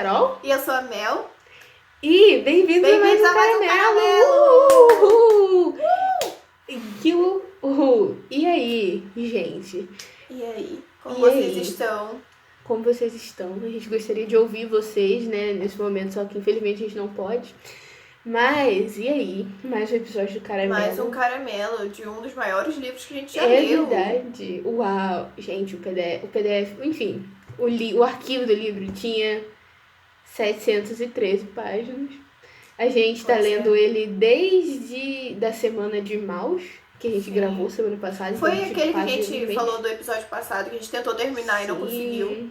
Carol. E eu sou a Mel. E bem-vindos a mais um Caramelo! E aí, gente? E aí? Como vocês estão? Como vocês estão? A gente gostaria de ouvir vocês, né, nesse momento, só que infelizmente a gente não pode. Mas, e aí? Mais um episódio do Caramelo. Mais um Caramelo, de um dos maiores livros que a gente já leu. É verdade. Uau! Gente, o PDF, enfim, o arquivo do livro tinha 713 páginas. A gente tá lendo ele desde da semana de Maus, que a gente gravou semana passada. Foi então, aquele que a gente falou do episódio passado, que a gente tentou terminar e não conseguiu.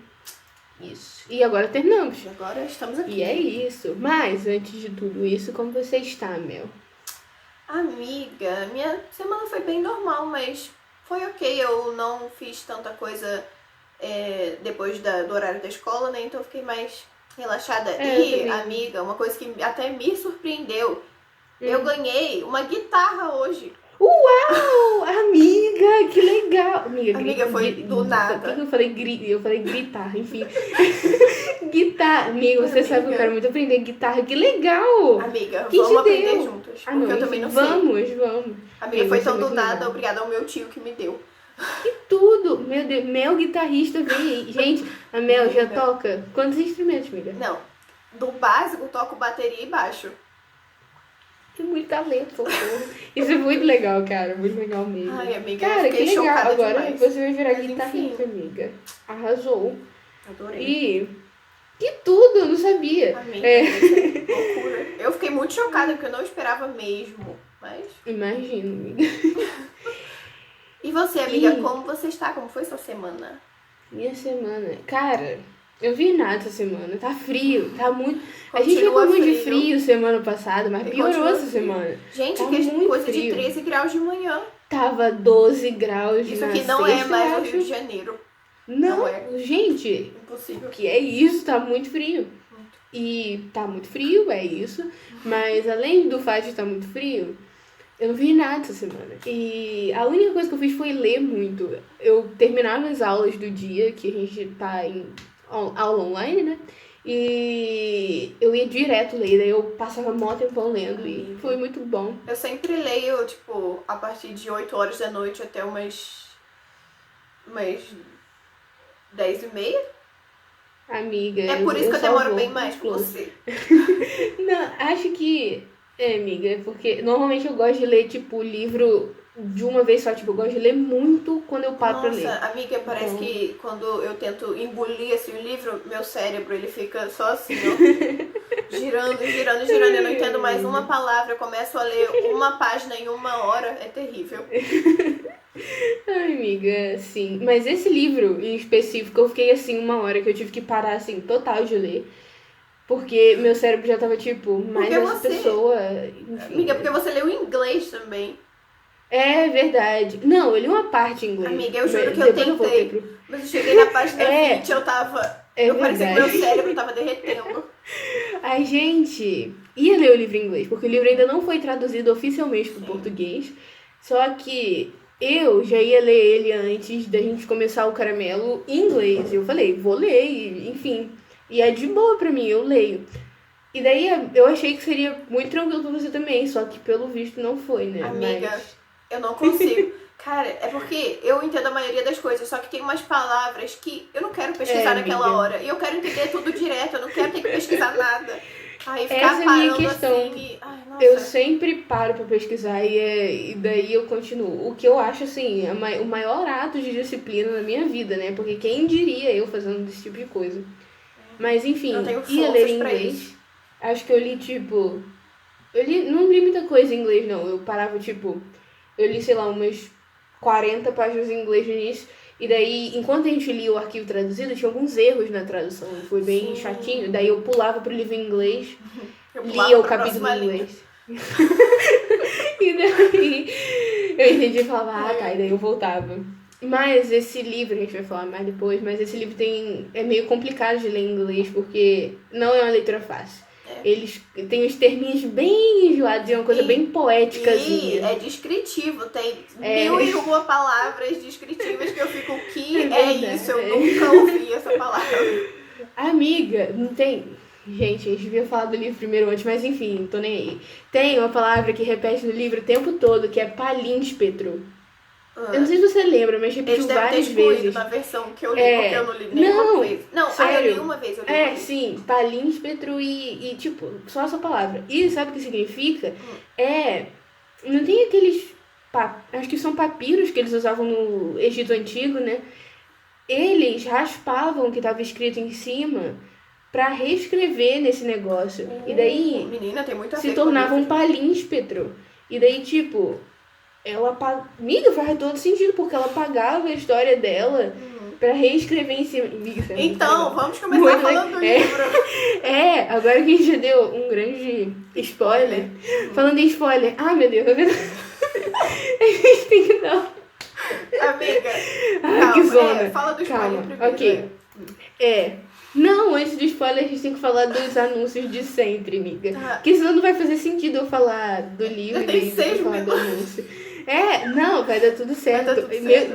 Isso. E agora terminamos. E agora estamos aqui. E é isso. Mas, antes de tudo isso, como você está, Mel? Amiga, minha semana foi bem normal, mas foi ok. Eu não fiz tanta coisa depois do horário da escola, né? Então eu fiquei mais relaxada. E, amiga, uma coisa que até me surpreendeu. Eu ganhei uma guitarra hoje. Uau! Amiga, que legal! Amiga, foi do nada. Por que eu falei guitarra, enfim. Guitarra. Amiga, você sabe que eu quero muito aprender guitarra. Que legal! Amiga, Quem vamos te aprender deu? juntas. Porque eu também não sei. Vamos. Amiga, foi tão do nada, obrigada ao meu tio que me deu. Que tudo! Meu Deus, Mel guitarrista vem aí. Gente, a Mel já toca quantos instrumentos, amiga? Não, do básico toco bateria e baixo. Tem muito talento, socorro. Isso é muito legal, cara. Muito legal mesmo. Ai, amiga, cara, que legal. Agora demais. você vai virar Mas, guitarrista, amiga. Arrasou. Adorei. Que tudo, eu não sabia. Amiga, loucura. Eu fiquei muito chocada, porque eu não esperava mesmo. Mas... Imagino, amiga. E você, amiga, como você está? Como foi sua semana? Minha semana... Cara, eu vi nada essa semana. Tá frio, tá muito... Continua a gente ficou muito de frio. frio semana passada, mas piorou essa frio. semana. Gente, tá que muito coisa frio. de 13 graus de manhã. Tava 12 graus Isso na aqui não sexta, é mais eu o Rio acho. de Janeiro. Não, é. Gente, Impossível. o que é isso? Tá muito frio. E tá muito frio, é isso. Mas além do fato de estar muito frio, eu não vi nada essa semana. E a única coisa que eu fiz foi ler muito. Eu terminava as aulas do dia, que a gente tá em aula online, né? E eu ia direto ler, daí eu passava mó tempão lendo e foi muito bom. Eu sempre leio, tipo, a partir de 8 horas da noite até umas 10h30. Amiga, É por isso que eu só demoro vou bem mais que close. você. Não, acho que... amiga, porque normalmente eu gosto de ler, tipo, livro de uma vez só. Tipo, eu gosto de ler muito quando eu paro pra ler. Nossa, amiga, parece que quando eu tento engolir assim, o livro, meu cérebro, ele fica só assim, ó. girando. Eu não entendo mais uma palavra. Eu começo a ler uma página em 1 hora. É terrível. Ai, amiga, sim. Mas esse livro em específico, eu fiquei assim 1 hora que eu tive que parar, assim, total de ler. Porque meu cérebro já tava, tipo, mais essa pessoa... Enfim. Amiga, porque você leu em inglês também. É verdade. Não, eu li uma parte em inglês. Amiga, eu juro que eu tentei. Mas eu cheguei na página 20, eu tava... eu parecia que meu cérebro tava derretendo. A gente ia ler o livro em inglês, porque o livro ainda não foi traduzido oficialmente para o português. Só que eu já ia ler ele antes da gente começar o Caramelo em inglês. Eu falei, vou ler, e, enfim. E é de boa pra mim, eu leio. E daí eu achei que seria muito tranquilo pra você também, só que pelo visto não foi, né? Amiga, eu não consigo. Cara, é porque eu entendo a maioria das coisas, só que tem umas palavras que eu não quero pesquisar naquela hora. E eu quero entender tudo direto, eu não quero ter que pesquisar nada. Aí ficar essa é a minha parando questão. assim. Ai, nossa. Eu sempre paro pra pesquisar e daí eu continuo. O que eu acho, assim, o maior ato de disciplina na minha vida, né? Porque quem diria eu fazendo esse tipo de coisa. Mas enfim, ia ler em inglês. Acho que eu li, tipo... não li muita coisa em inglês, não. Eu parava, tipo... Eu li, sei lá, umas 40 páginas em inglês no início. E daí, enquanto a gente lia o arquivo traduzido, tinha alguns erros na tradução. Foi bem chatinho. Daí eu pulava pro livro em inglês. Lia o capítulo em inglês. E daí eu entendi e falava, tá. E daí eu voltava. Mas esse livro, a gente vai falar mais depois, mas esse livro é meio complicado de ler em inglês, porque não é uma leitura fácil. Eles têm os terminhos bem enjoados e é uma coisa bem poéticazinha. E é descritivo, tem 1001 palavras descritivas que eu fico, o que é isso? Eu nunca ouvi essa palavra. Amiga, não tem... Gente, a gente devia falar do livro primeiro antes, mas enfim, tô nem aí. Tem uma palavra que repete no livro o tempo todo, que é palíndespetro. Eu não sei se você lembra, mas repetiu Eles devem ter várias excluído vezes. na versão que eu li, porque eu não li nenhuma vez. Não, eu sério. li uma vez, eu li uma vez. Sim, palíndespetro e tipo, só essa palavra. E sabe o que significa? Não tem aqueles, acho que são papiros que eles usavam no Egito Antigo, né? Eles raspavam o que estava escrito em cima pra reescrever nesse negócio. E daí Menina, tem muito a se ver tornava com um palíndespetro. E daí, tipo, ela Miga, faz todo sentido, porque ela apagava a história dela pra reescrever em cima. Miga, isso é muito Então, legal. vamos começar falando do livro. Agora que a gente já deu um grande spoiler. Falando em spoiler, meu Deus, a gente tem que dar. Amiga, Ai, que zona. fala do spoiler primeiro. Ok. Não, antes do spoiler a gente tem que falar dos anúncios de sempre, amiga. Porque senão não vai fazer sentido eu falar do livro e daí eu falar do anúncio. Não, vai dar tudo certo.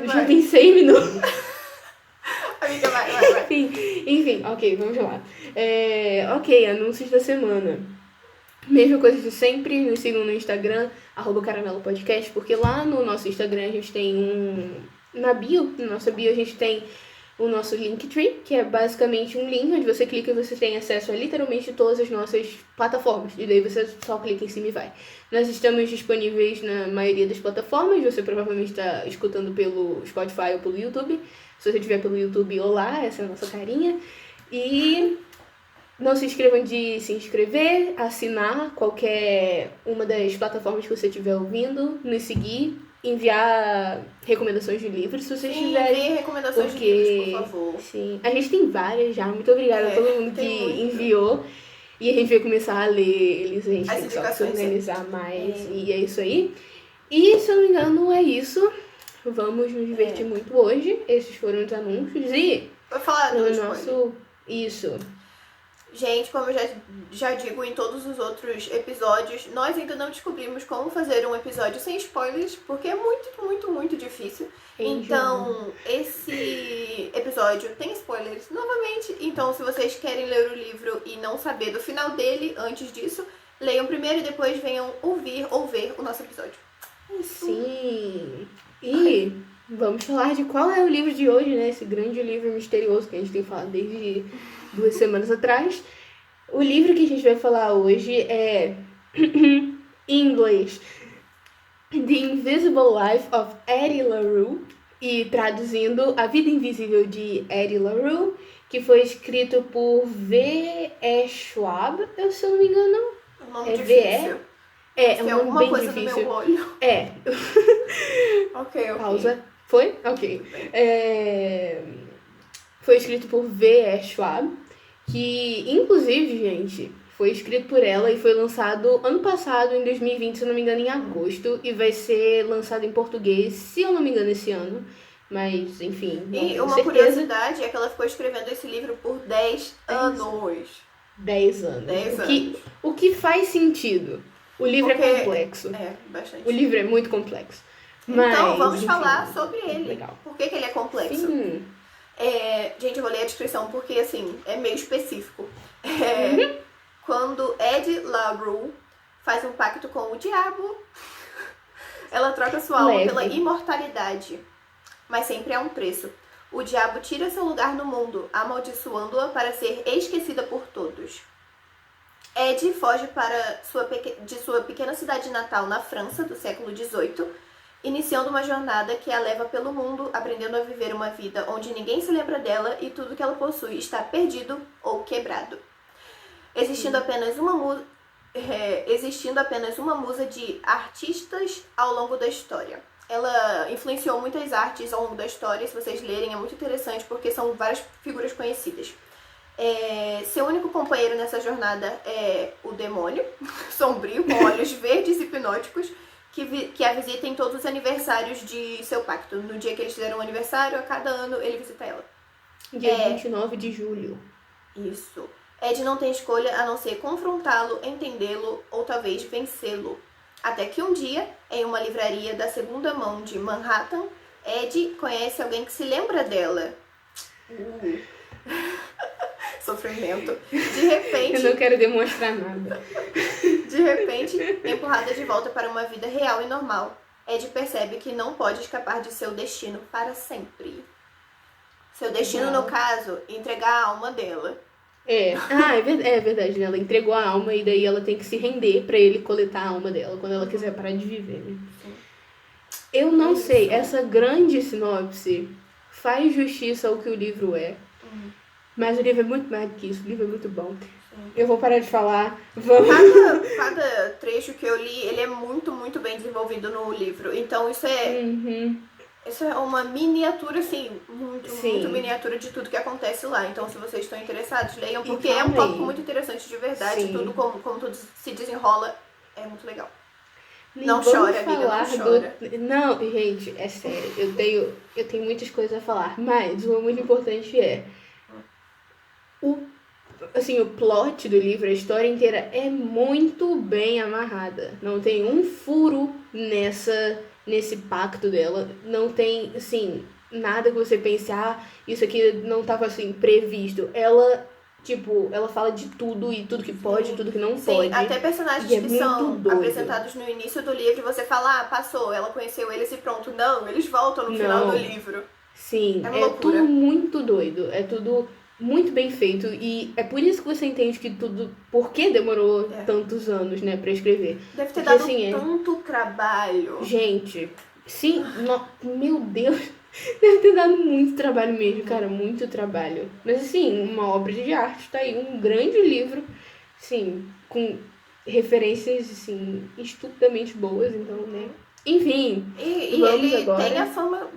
Já tem 6 minutos. Amiga, vai. Enfim, ok, vamos lá. Ok, anúncios da semana. Mesma coisa de sempre, nos sigam no Instagram, @caramelopodcast, porque lá no nosso Instagram a gente tem na nossa bio a gente tem o nosso Linktree, que é basicamente um link onde você clica e você tem acesso a literalmente todas as nossas plataformas. E daí você só clica em cima e vai. Nós estamos disponíveis na maioria das plataformas, você provavelmente está escutando pelo Spotify ou pelo YouTube. Se você estiver pelo YouTube, olá, essa é a nossa carinha. E não se esqueçam de se inscrever, assinar qualquer uma das plataformas que você estiver ouvindo, nos seguir, enviar recomendações de livros, se vocês tiverem. Enviem recomendações de livros, por favor. Sim, a gente tem várias já. Muito obrigada a todo mundo que enviou. E a gente vai começar a ler eles, a gente tem que só se organizar mais. E é isso aí. E, se eu não me engano, é isso. Vamos nos divertir muito hoje. Esses foram os anúncios. E vou falar no nosso... Isso. Gente, como eu já digo em todos os outros episódios, nós ainda não descobrimos como fazer um episódio sem spoilers, porque é muito difícil. Então, esse episódio tem spoilers novamente. Então, se vocês querem ler o livro e não saber do final dele antes disso, leiam primeiro e depois venham ouvir ou ver o nosso episódio. Sim. E vamos falar de qual é o livro de hoje, né? Esse grande livro misterioso que a gente tem falado desde 2 semanas atrás. O livro que a gente vai falar hoje é, em inglês, The Invisible Life of Addie LaRue, e traduzindo, A Vida Invisível de Addie LaRue, que foi escrito por V.E. Schwab, se eu não me engano. Um nome difícil. É um nome bem coisa difícil. No meu olho. Ok. Pausa. Foi? Ok. Foi escrito por V.E. Schwab, que, inclusive, gente, foi escrito por ela e foi lançado ano passado, em 2020, se eu não me engano, em agosto, e vai ser lançado em português, se eu não me engano, esse ano. Mas, enfim, não E uma curiosidade é que ela ficou escrevendo esse livro por 10 anos. 10 anos. O que faz sentido. O livro é complexo. Bastante. O livro é muito complexo. Então, vamos falar sobre ele. Legal. Por que ele é complexo? Sim. Gente, eu vou ler a descrição porque, assim, é meio específico. Quando Addie LaRue faz um pacto com o diabo, ela troca sua alma pela imortalidade. Mas sempre há um preço. O diabo tira seu lugar no mundo, amaldiçoando-a para ser esquecida por todos. Addie foge de sua pequena cidade natal na França, do século XVIII, iniciando uma jornada que a leva pelo mundo, aprendendo a viver uma vida onde ninguém se lembra dela e tudo que ela possui está perdido ou quebrado. Existindo apenas uma musa de artistas ao longo da história. Ela influenciou muitas artes ao longo da história, se vocês lerem é muito interessante porque são várias figuras conhecidas. Seu único companheiro nessa jornada é o demônio, sombrio, com olhos verdes e hipnóticos, que a visita em todos os aniversários de seu pacto. No dia que eles fizeram um aniversário, a cada ano ele visita ela. Dia 29 de julho. Isso. Ed não tem escolha a não ser confrontá-lo, entendê-lo ou talvez vencê-lo. Até que um dia, em uma livraria da segunda mão de Manhattan, Ed conhece alguém que se lembra dela. Sofrimento. De repente... Eu não quero demonstrar nada. De repente, empurrada de volta para uma vida real e normal, Ed percebe que não pode escapar de seu destino para sempre. Seu destino, no caso, entregar a alma dela. É verdade, né? Ela entregou a alma e daí ela tem que se render pra ele coletar a alma dela quando ela quiser parar de viver, né? Sim. Eu não sei, essa grande sinopse faz justiça ao que o livro é. Mas o livro é muito mais do que isso, o livro é muito bom. Sim. Eu vou parar de falar. Vamos. Cada trecho que eu li, ele é muito, muito bem desenvolvido no livro. Então isso é... Isso é uma miniatura, assim, muito miniatura de tudo que acontece lá. Então, se vocês estão interessados, leiam, porque é um tópico muito interessante de verdade. Sim. Tudo como tudo se desenrola é muito legal. Li, não chora, amiga, não chora. Não, gente, é sério. Eu tenho muitas coisas a falar, mas uma muito importante é... O plot do livro, a história inteira é muito bem amarrada. Não tem um furo nesse pacto dela. Não tem, assim, nada que você pense, isso aqui não estava, assim, previsto. Ela fala de tudo e tudo que pode, tudo que não pode. Até personagens que são apresentados no início do livro, você fala, passou, ela conheceu eles e pronto. Não, eles voltam no final do livro. Sim, é tudo muito doido. É tudo muito bem feito. E é por isso que você entende que tudo... Por que demorou tantos anos, né, pra escrever. Deve ter dado tanto trabalho. Gente, sim, meu Deus... Deve ter dado muito trabalho mesmo, cara, muito trabalho. Mas, assim, uma obra de arte, tá aí, um grande livro, sim, com referências, assim, estupidamente boas, então, né. Enfim, e ele agora... tem a fama,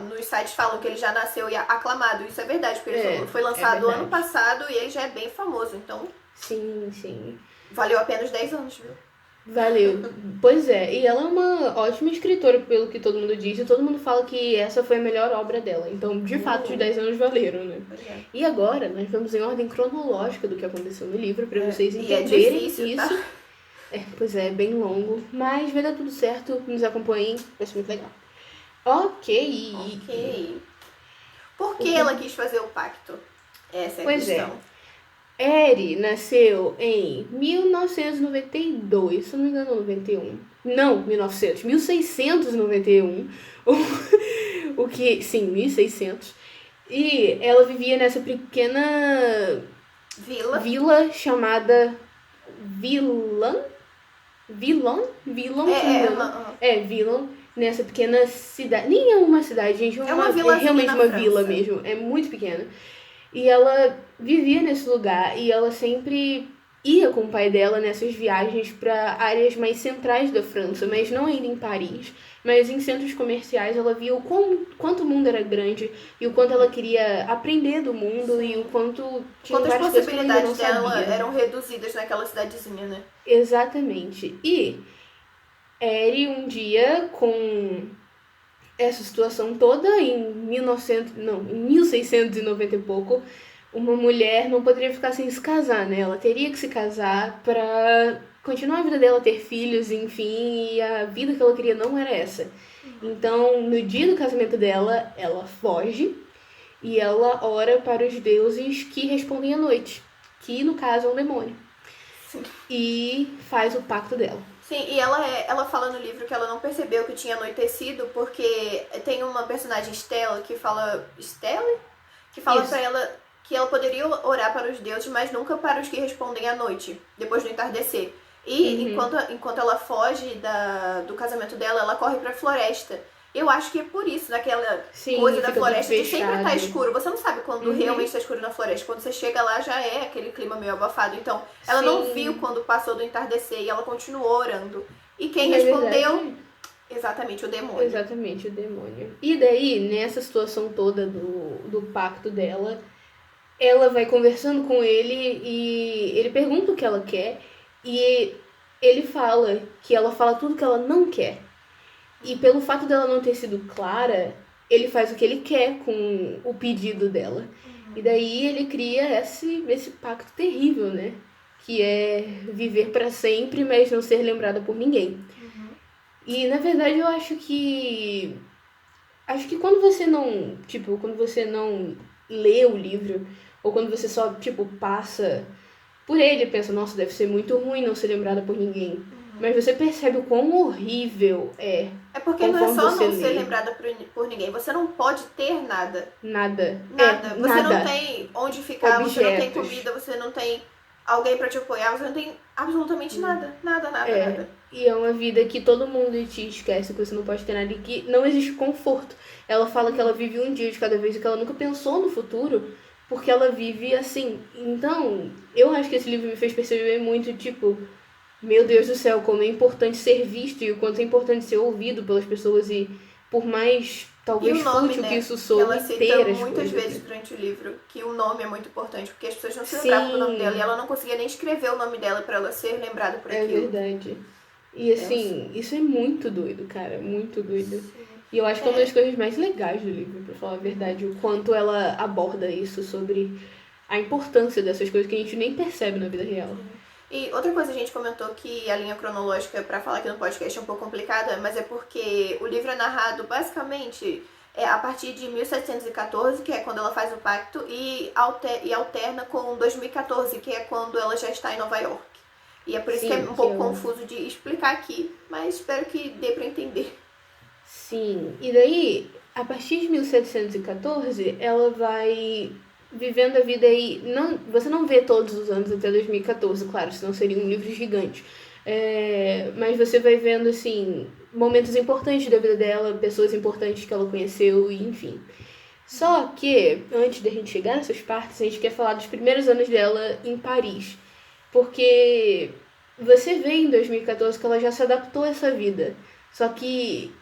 nos sites falam que ele já nasceu aclamado, isso é verdade, porque ele foi lançado ano passado e ele já é bem famoso, então... Sim. Valeu apenas 10 anos, viu? Valeu. Pois é, e ela é uma ótima escritora, pelo que todo mundo diz, e todo mundo fala que essa foi a melhor obra dela. Então, de fato, os 10 anos valeram, né? E agora, nós vamos em ordem cronológica do que aconteceu no livro, pra vocês entenderem difícil, isso. Tá? Pois é bem longo, mas vai dar tudo certo, nos acompanhem, vai ser muito legal. Ok. Por que ela quis fazer o pacto? Essa é a questão. Eri nasceu em 1992, se não me engano, 91. Não, 1691. O que, sim, 1600. E ela vivia nessa pequena vila chamada Villan, nessa pequena cidade. Nem é uma cidade, gente, é realmente uma vila mesmo, é muito pequena. E ela vivia nesse lugar e ela sempre ia com o pai dela nessas viagens para áreas mais centrais da França, mas não ainda em Paris, mas em centros comerciais. Ela via quanto o mundo era grande e o quanto ela queria aprender do mundo e o quanto tinha várias possibilidades dela eram reduzidas naquela cidadezinha, né? Exatamente. E Eri um dia com essa situação toda em 1690 e pouco, uma mulher não poderia ficar sem se casar, né? Ela teria que se casar pra continuar a vida dela, ter filhos, enfim, e a vida que ela queria não era essa. Então, no dia do casamento dela, ela foge e ela ora para os deuses que respondem à noite, que no caso é um demônio. Sim. E faz o pacto dela. Sim, e ela fala no livro que ela não percebeu que tinha anoitecido, porque tem uma personagem, Stella, que fala... Stella? Que fala pra ela que ela poderia orar para os deuses, mas nunca para os que respondem à noite, depois do entardecer. E enquanto ela foge do casamento dela, ela corre pra floresta. Eu acho que é por isso, naquela coisa da floresta de sempre estar escuro. Você não sabe quando realmente está escuro na floresta. Quando você chega lá, já é aquele clima meio abafado. Então, ela não viu quando passou do entardecer e ela continuou orando. E quem respondeu? Exatamente, o demônio. Exatamente, o demônio. E daí, nessa situação toda do pacto dela, ela vai conversando com ele e ele pergunta o que ela quer. E ele fala que ela fala tudo que ela não quer. E pelo fato dela não ter sido clara, ele faz o que ele quer com o pedido dela. E daí ele cria esse pacto terrível, né? Que é viver pra sempre, mas não ser lembrada por ninguém. E na verdade eu acho que quando você não lê o livro, ou quando você só, tipo, passa por ele e pensa, nossa, deve ser muito ruim não ser lembrada por ninguém. Mas você percebe o quão horrível é. É porque não é conforme só você não ser lê. lembrada por ninguém. Você não pode ter nada. Nada. Nada. Você nada. não tem onde ficar, Objetos. você não tem comida, você não tem alguém pra te apoiar, você não tem absolutamente nada. Nada. E é uma vida que todo mundo te esquece, que você não pode ter nada e que não existe conforto. Ela fala que ela vive um dia de cada vez e que ela nunca pensou no futuro, porque ela vive assim. Então, eu acho que esse livro me fez perceber muito, tipo, meu Deus do céu, como é importante ser visto e o quanto é importante ser ouvido pelas pessoas e por mais, talvez, E o nome, fútil né? que isso Que soe, ela ter cita as muitas coisas. vezes durante o livro que o nome é muito importante, porque as pessoas não se lembravam do nome dela e ela não conseguia nem escrever o nome dela pra ela ser lembrada por É aquilo. verdade. E assim, isso é muito doido, cara, muito doido. Sim. E eu acho que é uma das coisas mais legais do livro, pra falar a verdade, o quanto ela aborda isso sobre a importância dessas coisas que a gente nem percebe na vida real. E outra coisa, a gente comentou que a linha cronológica pra falar aqui no podcast é um pouco complicada, mas é porque o livro é narrado basicamente a partir de 1714, que é quando ela faz o pacto, e alterna com 2014, que é quando ela já está em Nova York. E é por isso que é um pouco confuso de explicar aqui, mas espero que dê pra entender. Sim, e daí, a partir de 1714, ela vai vivendo a vida aí. Não, você não vê todos os anos até 2014, claro, senão seria um livro gigante. Mas você vai vendo, assim, momentos importantes da vida dela, pessoas importantes que ela conheceu, e enfim. Só que, antes da gente chegar nessas partes, a gente quer falar dos primeiros anos dela em Paris. Porque você vê em 2014 que ela já se adaptou a essa vida. Só que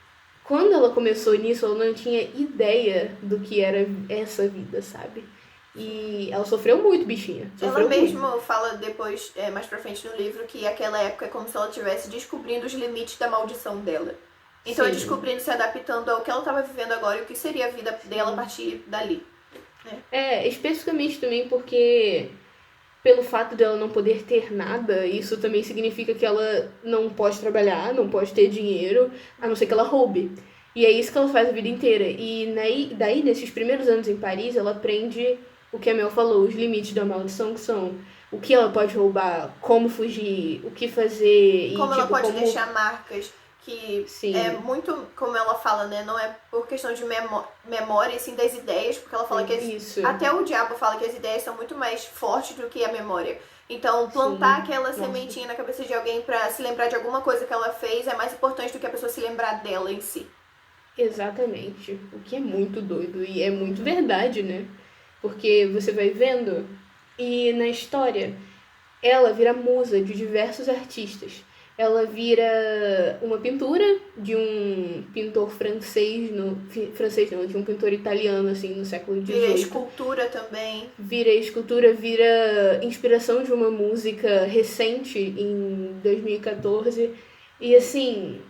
quando ela começou nisso, ela não tinha ideia do que era essa vida, sabe? E ela sofreu muito, bichinha. Sofreu Ela mesma muito. fala depois, mais pra frente no livro, que aquela época é como se ela estivesse descobrindo os limites da maldição dela. Então é descobrindo, se adaptando ao que ela estava vivendo agora e o que seria a vida dela a partir dali. Especificamente também porque pelo fato dela não poder ter nada, isso também significa que ela não pode trabalhar, não pode ter dinheiro, a não ser que ela roube. E é isso que ela faz a vida inteira. E daí, nesses primeiros anos em Paris, ela aprende o que a Mel falou, os limites da maldição, que são o que ela pode roubar, como fugir, o que fazer. Como e, ela tipo, pode deixar marcas, que Sim. é muito, como ela fala, né? Não é por questão de memória, assim, das ideias, porque ela fala que Isso. até o diabo fala que as ideias são muito mais fortes do que a memória. Então, plantar aquela sementinha na cabeça de alguém pra se lembrar de alguma coisa que ela fez é mais importante do que a pessoa se lembrar dela em si. Exatamente. O que é muito doido e é muito verdade, né? Porque você vai vendo e na história ela vira musa de diversos artistas. Ela vira uma pintura de um pintor francês, de um pintor italiano, assim, no século XVIII. Vira escultura também. Vira escultura, vira inspiração de uma música recente, em 2014. E, assim,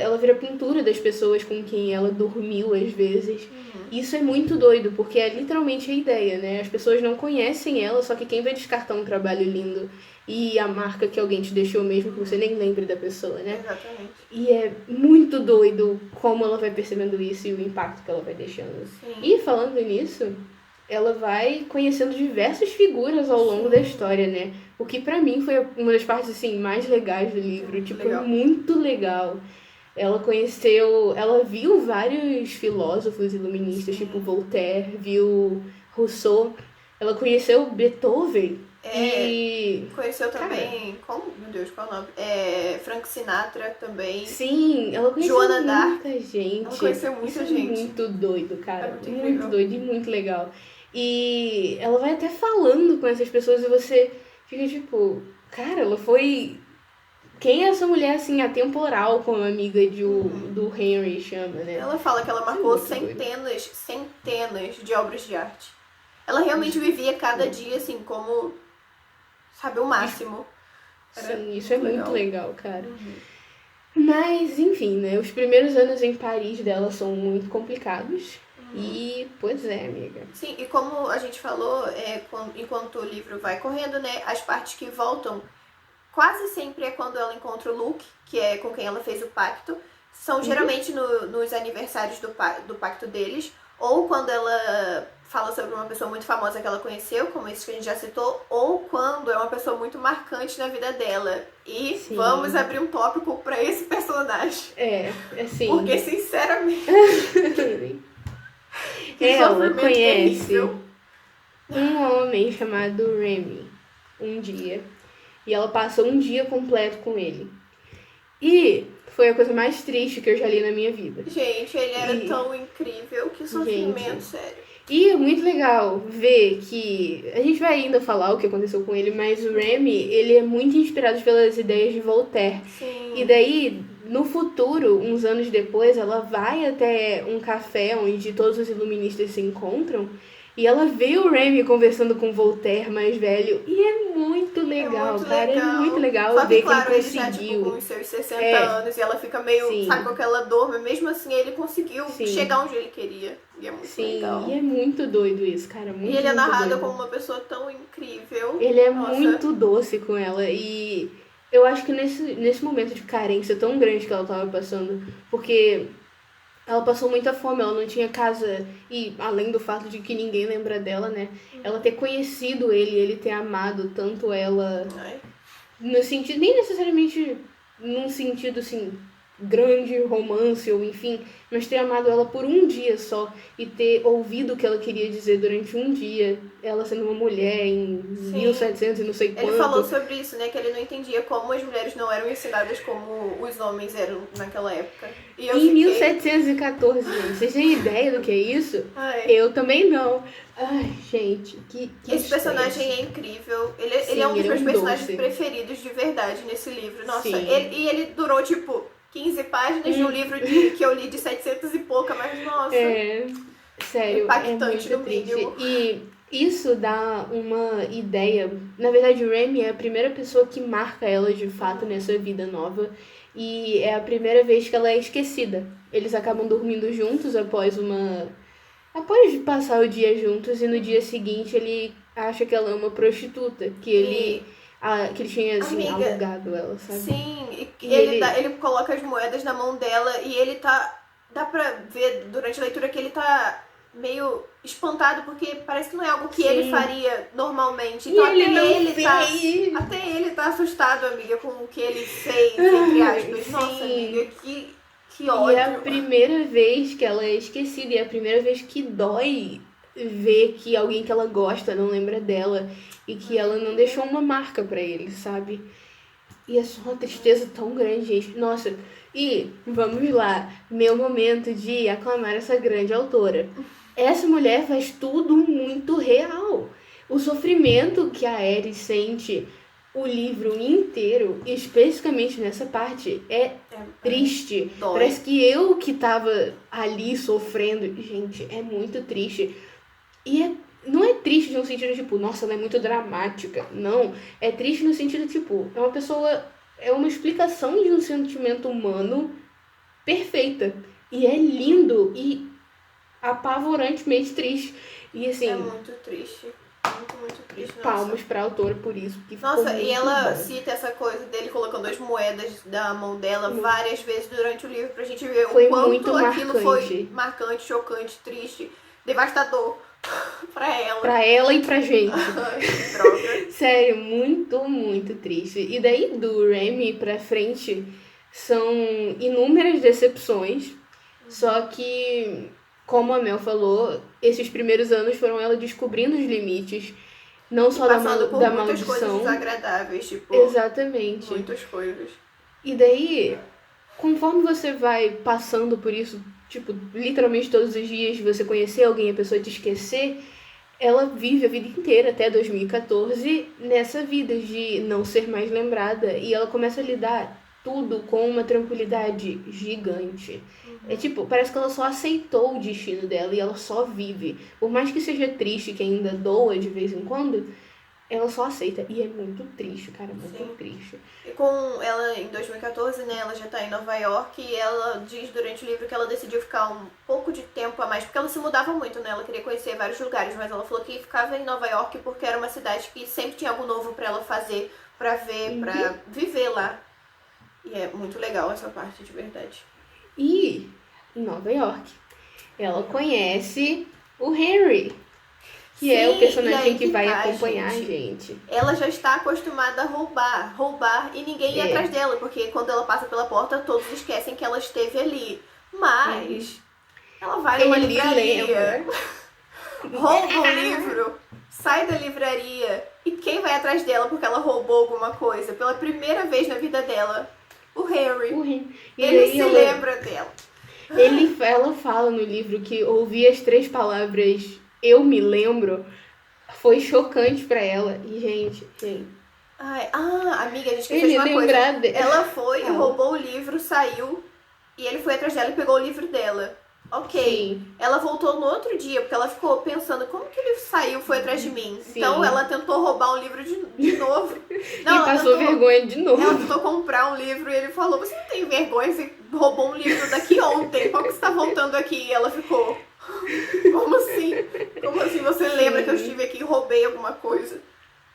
ela vira pintura das pessoas com quem ela dormiu, às vezes. Isso é muito doido, porque é literalmente a ideia, né? As pessoas não conhecem ela, só que quem vai descartar um trabalho lindo e a marca que alguém te deixou mesmo que você nem lembre da pessoa, né? Exatamente. E é muito doido como ela vai percebendo isso e o impacto que ela vai deixando. Sim. E falando nisso, ela vai conhecendo diversas figuras ao longo da história, né? O que pra mim foi uma das partes assim mais legais do livro, Legal. é muito legal. Ela viu vários filósofos iluministas, tipo Voltaire, viu Rousseau. Ela conheceu Beethoven e... Conheceu também, meu Deus, qual é o nome? Frank Sinatra também. Sim, ela conheceu Joana muita gente. Ela conheceu muita gente. Muito doido, cara. Muito Muito doido e muito legal. E ela vai até falando com essas pessoas e você fica tipo, cara, ela foi... Quem é essa mulher, assim, atemporal, como a amiga do Henry chama, né? Ela fala que ela marcou muito doido. centenas de obras de arte. Ela realmente vivia cada dia, assim, como, sabe, o máximo. Sim, isso é muito legal, cara. Mas, enfim, né? Os primeiros anos em Paris dela são muito complicados. E, pois é, amiga. Sim, e como a gente falou, enquanto o livro vai correndo, né? As partes que voltam quase sempre é quando ela encontra o Luke, que é com quem ela fez o pacto. São geralmente nos aniversários do pacto deles, ou quando ela fala sobre uma pessoa muito famosa que ela conheceu, como esse que a gente já citou, ou quando é uma pessoa muito marcante na vida dela. E Sim. vamos abrir um tópico pra esse personagem. Assim. Porque, sinceramente, ela conhece terrível. um homem chamado Remy um dia. E ela passa um dia completo com ele. E foi a coisa mais triste que eu já li na minha vida. Gente, ele era tão incrível, que sofrimento, sério. E é muito legal ver que... A gente vai ainda falar o que aconteceu com ele, mas o Remy, ele é muito inspirado pelas ideias de Voltaire. Sim. E daí, no futuro, uns anos depois, ela vai até um café onde todos os iluministas se encontram. E ela vê o Remy conversando com o Voltaire mais velho. E é muito legal, cara. É muito legal Só que, ver claro, que ele ele já, conseguiu. com os seus 60 anos, e ela fica meio, sabe, com aquela dor, mas mesmo assim ele conseguiu chegar onde ele queria. E é muito legal. E é muito doido isso, cara. Muito, e ele é narrado doido. como uma pessoa tão incrível. Ele é muito doce com ela. E eu acho que nesse momento de carência tão grande que ela tava passando, porque ela passou muita fome, ela não tinha casa, e além do fato de que ninguém lembra dela, né? Ela ter conhecido ele ter amado tanto ela, no sentido, nem necessariamente num sentido assim, grande romance ou enfim, mas ter amado ela por um dia só e ter ouvido o que ela queria dizer durante um dia, ela sendo uma mulher em 1700 e não sei quanto. Ele falou sobre isso, né, que ele não entendia como as mulheres não eram ensinadas como os homens eram naquela época. E eu em 1714, gente, vocês têm ideia do que é isso? Eu também não. Ai, gente, que esse personagem é incrível. Ele é um dos meus personagens preferidos de verdade nesse livro. Nossa, ele durou tipo 15 páginas de um livro que eu li de 700 e pouca, mas nossa. Sério, impactante é no muito mínimo. triste. E isso dá uma ideia. Na verdade, o Remy é a primeira pessoa que marca ela de fato nessa vida nova. E é a primeira vez que ela é esquecida. Eles acabam dormindo juntos após passar o dia juntos, e no dia seguinte ele acha que ela é uma prostituta, que ele tinha assim, alugado ela, sabe? Sim, ele coloca as moedas na mão dela e ele tá... Dá pra ver durante a leitura que ele tá meio espantado, porque parece que não é algo que ele faria normalmente. Então até ele tá assustado, amiga, com o que ele fez, entre aspas. Nossa, amiga, que ódio. E é a primeira vez que ela é esquecida, e é a primeira vez que dói ver que alguém que ela gosta não lembra dela e que ela não deixou uma marca pra ele, sabe? E é só uma tristeza tão grande, gente. Nossa, e vamos lá, meu momento de aclamar essa grande autora. Essa mulher faz tudo muito real. O sofrimento que a Ares sente o livro inteiro, especificamente nessa parte, é triste. Dói. Parece que eu que tava ali sofrendo. Gente, é muito triste. E não é triste no sentido tipo, nossa, ela é muito dramática. Não. É triste no sentido tipo, é uma pessoa... É uma explicação de um sentimento humano perfeita. E é lindo e apavorantemente triste. E assim... É muito triste. Muito triste. Palmas pra autora por isso. Nossa, e ela cita essa coisa dele colocando as moedas da mão dela várias vezes durante o livro pra gente ver o quanto aquilo foi marcante, chocante, triste, devastador pra ela. Pra ela e pra gente. Que droga. Sério, muito triste. E daí do Remy pra frente são inúmeras decepções. Só que, como a Mel falou, esses primeiros anos foram ela descobrindo os limites. Não só da maldição. Muitas coisas desagradáveis, tipo... Exatamente. Muitas coisas. E daí, conforme você vai passando por isso, tipo, literalmente todos os dias, você conhecer alguém, a pessoa te esquecer, ela vive a vida inteira, até 2014, nessa vida de não ser mais lembrada. E ela começa a lidar tudo com uma tranquilidade gigante. É tipo, parece que ela só aceitou o destino dela e ela só vive. Por mais que seja triste, que ainda doa de vez em quando, ela só aceita. E é muito triste, cara, muito triste. E com ela, em 2014, né, ela já tá em Nova York e ela diz durante o livro que ela decidiu ficar um pouco de tempo a mais, porque ela se mudava muito, né, ela queria conhecer vários lugares, mas ela falou que ficava em Nova York porque era uma cidade que sempre tinha algo novo pra ela fazer, pra ver, pra viver lá. E é muito legal essa parte, de verdade. E em Nova York, ela conhece o Henry. que é o Sim, e personagem aí que que vai tá, acompanhar a gente. gente. Ela já está acostumada a roubar e ninguém ia É. atrás dela, porque quando ela passa pela porta, todos esquecem que ela esteve ali. Mas ela vai numa Ele livraria, lembra. rouba um livro, sai da livraria e quem vai atrás dela porque ela roubou alguma coisa? Pela primeira vez na vida dela, o Harry. E Ele aí se lembra dela. ela fala no livro que ouvir as 3 palavras eu me lembro foi chocante pra ela. E, gente. Ai, amiga, a gente esqueceu de Ele uma coisa. lembrar dela. Ela foi, Fala. roubou o livro, saiu e ele foi atrás dela e pegou o livro dela. Ok. Sim. Ela voltou no outro dia, porque ela ficou pensando, como que ele saiu e foi atrás de mim? Sim. Então ela tentou roubar um livro de novo. Não, E ela passou vergonha de novo. Ela tentou comprar um livro e ele falou, você não tem vergonha? Você roubou um livro daqui ontem. Como que você tá voltando aqui? E ela ficou, como assim? Como assim você lembra que eu estive aqui e roubei alguma coisa?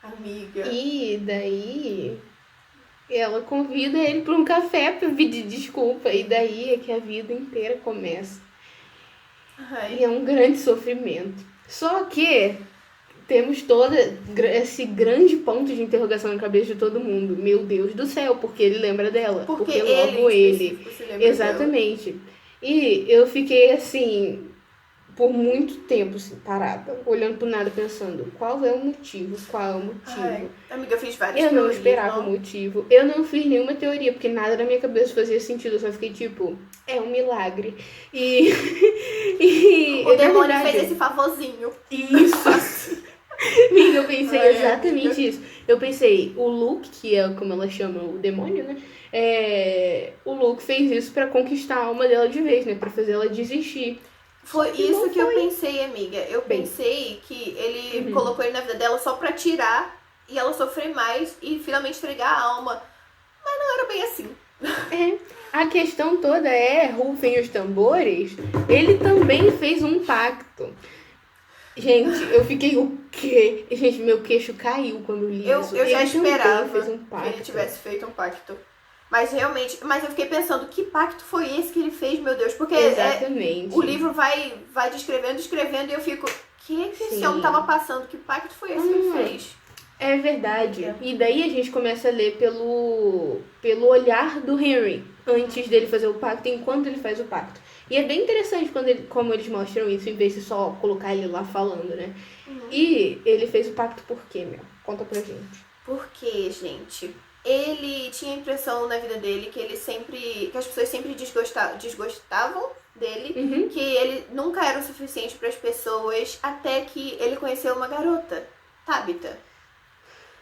Amiga. E daí ela convida ele para um café para pedir desculpa. E daí é que a vida inteira começa. Ai. E é um grande sofrimento. Só que temos todo esse grande ponto de interrogação na cabeça de todo mundo. Meu Deus do céu, porque ele lembra dela. Porque logo ele. se lembra Exatamente. Dela. E eu fiquei assim, por muito tempo, assim, parada, olhando pro nada, pensando, qual é o motivo? Ai, amiga, eu fiz várias Eu não teorias, esperava o motivo. Eu não fiz nenhuma teoria, porque nada na minha cabeça fazia sentido. Eu só fiquei tipo, é um milagre. E o demônio verdade, fez esse favorzinho. Isso. Amiga, eu pensei exatamente amiga. isso. Eu pensei, o Luke, que é como ela chama o demônio, né? O Luke fez isso pra conquistar a alma dela de vez, né? Pra fazer ela desistir. Foi isso que eu pensei, amiga. Eu pensei que ele colocou ele na vida dela só pra tirar e ela sofrer mais e finalmente entregar a alma. Mas não era bem assim. A questão toda rufem os tambores, ele também fez um pacto. Gente, eu fiquei o quê? Gente, meu queixo caiu quando li isso. Eu já esperava fez um que ele tivesse feito um pacto. Mas realmente, eu fiquei pensando, que pacto foi esse que ele fez, meu Deus? Porque exatamente. O livro vai descrevendo e eu fico, que esse homem tava passando? Que pacto foi esse que ele fez? É verdade. E daí a gente começa a ler pelo olhar do Henry, antes dele fazer o pacto, enquanto ele faz o pacto. E é bem interessante como eles mostram isso, em vez de só colocar ele lá falando, né? E ele fez o pacto por quê, Mel? Conta pra gente. Porque, gente, ele tinha a impressão na vida dele que as pessoas sempre desgostavam dele, que ele nunca era o suficiente para as pessoas, até que ele conheceu uma garota, Tabitha.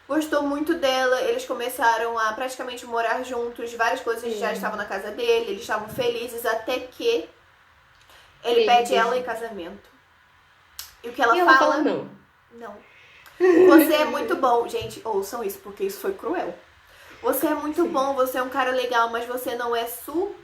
Gostou muito dela, eles começaram a praticamente morar juntos, várias coisas já estavam na casa dele, eles estavam felizes, até que ele pede ela em casamento. E o que ela fala? Não. Você é muito bom. Gente, ouçam isso, porque isso foi cruel. Você é muito bom, você é um cara legal, mas você não é suficiente.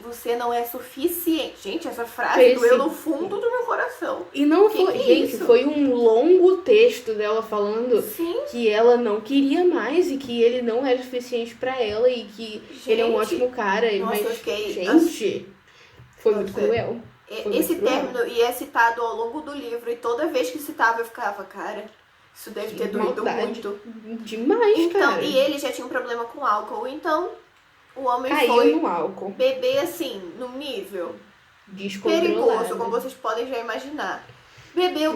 Você não é suficiente. Gente, essa frase doeu no fundo do meu coração. E não foi, gente, foi um longo texto dela falando que ela não queria mais e que ele não era suficiente pra ela e que ele é um ótimo cara. Nossa, mas, foi muito cruel. Esse término e é citado ao longo do livro e toda vez que citava eu ficava, cara, isso deve ter doído muito. Demais, cara. E ele já tinha um problema com álcool, então o homem caiu no álcool. Beber assim, num nível perigoso, como vocês podem já imaginar. Bebeu.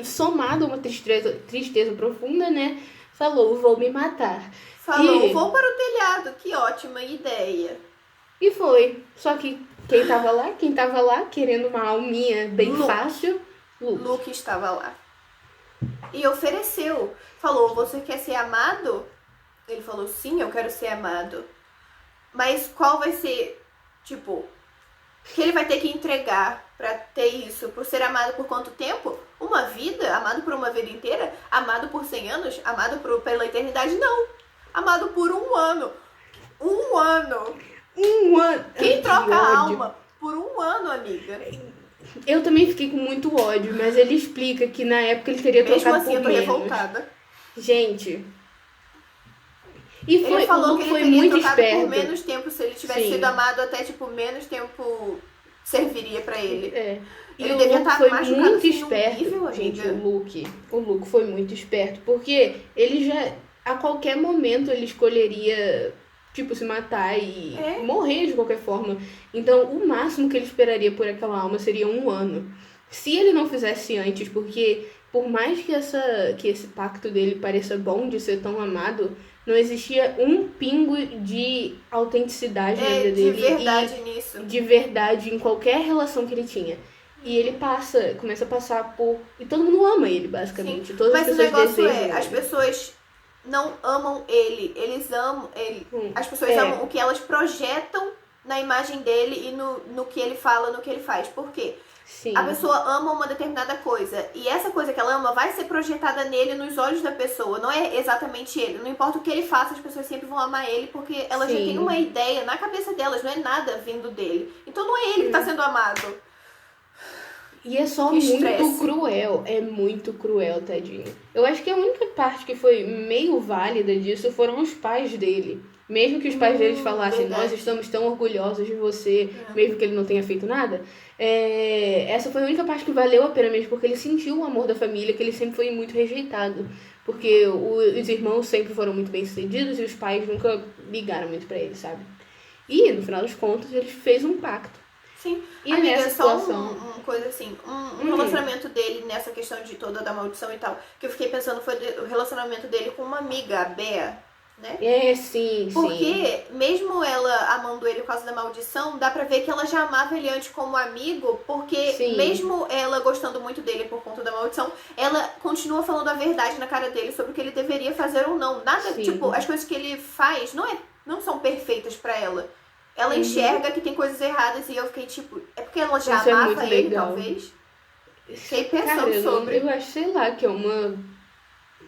Somado a uma tristeza profunda, né? Falou, vou me matar. Vou para o telhado, que ótima ideia. E foi. Só que quem tava lá, querendo uma alminha bem fácil, Luke estava lá. E ofereceu. Falou, você quer ser amado? Ele falou, sim, eu quero ser amado. Mas qual vai ser, que ele vai ter que entregar pra ter isso? Por ser amado por quanto tempo? Uma vida? Amado por uma vida inteira? Amado por 100 anos? Amado pela eternidade? Não. Amado por 1 ano. 1 ano. 1 ano. Quem troca a alma por 1 ano, amiga? Eu também fiquei com muito ódio, mas ele explica que na época ele teria trocado por menos. Mesmo assim, eu tô revoltada. Gente. E ele falou que ele teria muito trocado esperto. por menos tempo se ele tivesse sido amado até, menos tempo serviria pra ele. E Ele o devia Luke estar foi machucado muito assim, num esperto. nível, Gente, amiga. o Luke foi muito esperto, porque ele já, a qualquer momento, ele escolheria, tipo, se matar e morrer de qualquer forma. Então, o máximo que ele esperaria por aquela alma seria 1 ano. Se ele não fizesse antes, porque por mais que esse pacto dele pareça bom de ser tão amado, não existia um pingo de autenticidade na vida De dele verdade nisso. de verdade em qualquer relação que ele tinha. E ele começa a passar por... E todo mundo ama ele, basicamente. Sim. Todas Mas as o pessoas negócio desejam as ele. pessoas não amam ele, eles amam ele. As pessoas amam o que elas projetam na imagem dele e no que ele fala, no que ele faz. Por quê? Sim. A pessoa ama uma determinada coisa e essa coisa que ela ama vai ser projetada nele, nos olhos da pessoa. Não é exatamente ele. Não importa o que ele faça, as pessoas sempre vão amar ele porque elas já têm uma ideia na cabeça delas. Não é nada vindo dele. Então não é ele que está sendo amado. E é só muito cruel. É muito cruel, tadinho. Eu acho que a única parte que foi meio válida disso foram os pais dele. Mesmo que os pais deles falassem, nós estamos tão orgulhosos de você, mesmo que ele não tenha feito nada. Essa foi a única parte que valeu a pena mesmo, porque ele sentiu o amor da família, que ele sempre foi muito rejeitado. Porque os irmãos sempre foram muito bem-sucedidos e os pais nunca ligaram muito pra ele, sabe? E, no final das contas, ele fez um pacto. Sim, e amiga, nessa só situação... uma coisa assim, um relacionamento dele nessa questão de toda da maldição e tal, que eu fiquei pensando foi o relacionamento dele com uma amiga, a Bea, né? Sim, Porque mesmo ela amando ele por causa da maldição, dá pra ver que ela já amava ele antes como amigo, porque mesmo ela gostando muito dele por conta da maldição, ela continua falando a verdade na cara dele sobre o que ele deveria fazer ou não. Nada, tipo, as coisas que ele faz não são perfeitas pra ela. Ela enxerga que tem coisas erradas e eu fiquei tipo, é porque ela já amava ele, talvez? Fiquei pensando sobre. Eu acho, sei lá, que é uma...